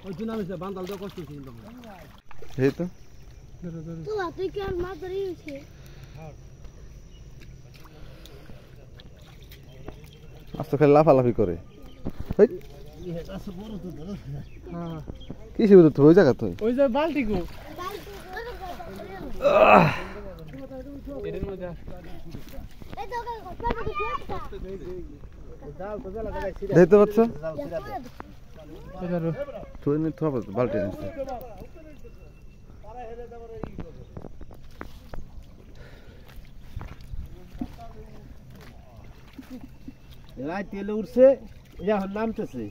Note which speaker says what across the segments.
Speaker 1: ওই তো নামে বান্দাল তো কষ্ট হচ্ছে কিন্তু
Speaker 2: এই তো
Speaker 3: তো তুই কি আর মাছ ধরে নিছে
Speaker 2: আস্তে খালি লাফালাফি করে হেই
Speaker 1: আছে বড় তো ধরো
Speaker 2: হ্যাঁ কি ছিল তো ওই জায়গা তুই
Speaker 1: ওই যে বালতি গো এর মধ্যে
Speaker 3: এই দোকান কথা
Speaker 2: দেখতে পাচ্ছ
Speaker 1: এদারো
Speaker 2: তুই নে তো বালতি নিস
Speaker 1: এলাই তেল উঠছে এখন নামতেছে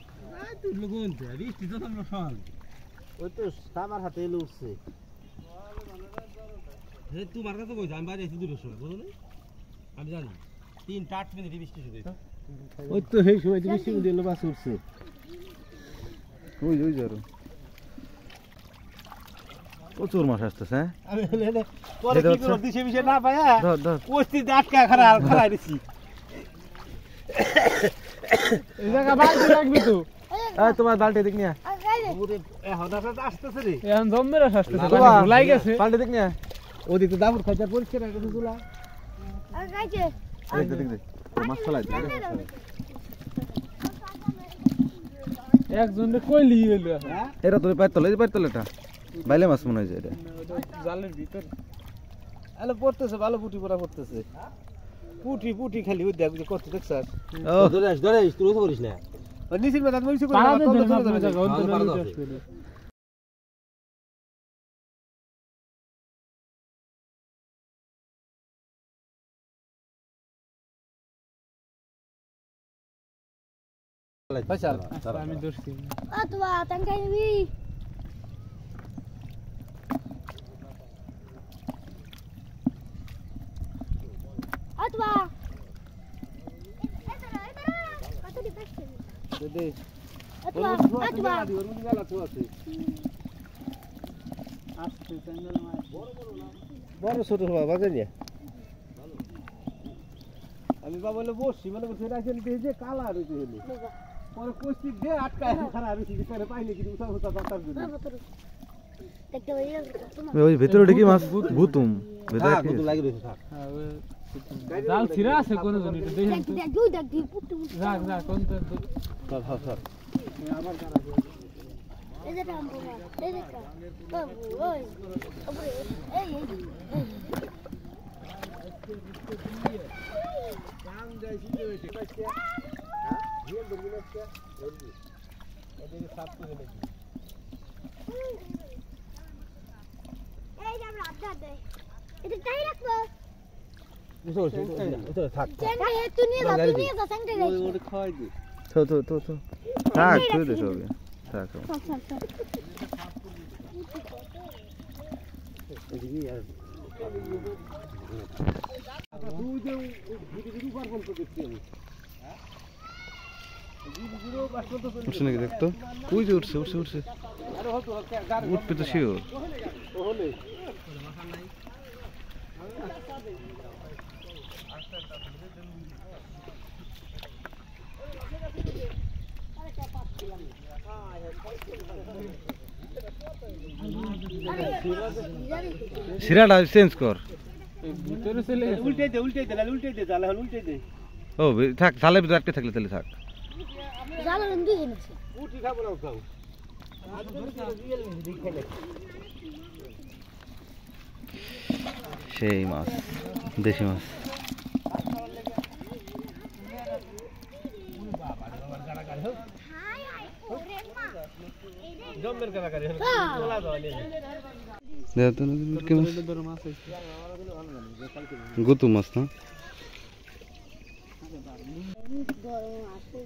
Speaker 1: তুই লগন দে বৃষ্টি তো আমরা সকাল ওই তো আমার হাতে এলো উঠছে হে তোমার কাছে কই আমি বাইরে এসে দূরে সময় বুঝলি আমি জানি 3-8 মিনিট বৃষ্টি শুরু হইছে ওই তো সেই সময় বৃষ্টি দিল বাস উঠছে
Speaker 2: ওই ওই যারো প্রচুর মাছ আসতেছে হ্যাঁ
Speaker 1: আমি পরে কি করব দিশে বিশে না পায়া
Speaker 2: ধর ধর
Speaker 1: কোস্তি আটকা খাড়াই দিছি এই জায়গা বালতি রাখবি তো
Speaker 2: এই তোমার বালতি দেখ নিয়া
Speaker 1: ওরে এ হঠাৎ আসতেছে রে
Speaker 4: এখন জম্মের আসতেছে
Speaker 2: বাবা,
Speaker 4: ভুলাই গেছে
Speaker 2: বালতি দেখ নিয়া
Speaker 1: ওদিকে তো দাবুর খাইতে পরিষ্কার করে দিলা
Speaker 3: আর গাইছে
Speaker 2: দেখ দেখ ও মাছ ফলাই দে
Speaker 4: একজনের কইলি হইলো
Speaker 1: হ্যাঁ
Speaker 2: এরা তোর পায়ের তলে এটা বাইলে মাছ মনে হয় এটা
Speaker 4: জালের ভিতর
Speaker 1: আলো পড়তেছে ভালো পুটি পড়া পড়তেছে পুটি খালি ওই দেখ কত দেখছাস
Speaker 2: ও
Speaker 1: ধরে আস তুই তো করিস না ওই নিচের মেদান মইছে করে
Speaker 4: পাড়াতে
Speaker 1: কত
Speaker 4: ধরে
Speaker 1: ধরে
Speaker 4: জায়গা অন্য
Speaker 1: পাড়া
Speaker 4: লোক
Speaker 1: দাও।
Speaker 4: আসবে
Speaker 1: পয়সা
Speaker 4: আমি ধরছি
Speaker 3: আতবা তান খাইবি আতবা কত দি পাচ্ছে
Speaker 1: দে
Speaker 3: আতবা আতবা
Speaker 1: ওর মধ্যে গালা তো আছে
Speaker 4: আসছে চ্যানেল মাছ
Speaker 1: বড় ছোট হওয়া বাজে নিয়ে আমি বাবা বলে বসছি মানে বসে রাখেন যে কালা রয়েছে হলে পরে কোস্তি দে আটকায় খারাপ রয়েছে পরে পাইনি কিন্তু উঠা উঠা তার জন্য
Speaker 3: বাবা তোর দেখতে ভাই তোমার
Speaker 2: ওই ভেতরে ঢুকি মাছ ভূতুম ভেতরে
Speaker 1: থাক
Speaker 2: কি
Speaker 1: তো লাগি রয়েছে থাক
Speaker 4: হ্যাঁ ওই জাল ছিড়া আছে কোন জন এটা দেখেন তো
Speaker 3: দেখ দুই দেখ দুই পুটু
Speaker 4: যাক যাক কোন তো
Speaker 1: সর সর সর
Speaker 4: আবার খারাপ
Speaker 3: এই যে রাম বাবা এই যে বাবু ওই ওরে এই
Speaker 1: কাম যাইছি যে হইছে কইছে হ্যাঁ হিয়ে বলবি না কে বলবি এদিকে সাফ করে নেকি
Speaker 3: এই যে আমরা আড্ডা দেই এটা তাই রাখবো
Speaker 1: তো থাক
Speaker 3: চেঙ্গা হে তুই নিয়ে যা চেঙ্গা রে
Speaker 1: ওরে খাই দি
Speaker 2: তো থাক তুই দে সব থাক
Speaker 1: এদিকে আর দুই যে ভিডিও পারফর্ম তো দেখছি আমি হ্যাঁ ভিডিও পারফর্ম তো
Speaker 2: উঠছে নাকি দেখতো কই যে উঠছে
Speaker 1: আরে হতো গাড়ি
Speaker 2: উঠবে তো শিওর
Speaker 1: হলে
Speaker 2: শিরাটা চেঞ্জ কর
Speaker 4: ভিতরে চলে গেছে
Speaker 1: উল্টে দে জালে হল উল্টে দে
Speaker 2: ও থাক জালের ভিতরে আটকে থাকলে তাহলে থাক
Speaker 3: জাল রন্ধু হেনেছে
Speaker 1: উঠি খাবো না খাও
Speaker 2: সেই মাছ দেশি মাছ
Speaker 1: জম্মের কারাকারি হলো তোলা দাও নে
Speaker 2: দেখ তো কি মাছ
Speaker 4: ধরে মাছ আছে
Speaker 2: গুতু মাছ না
Speaker 3: গরম আসে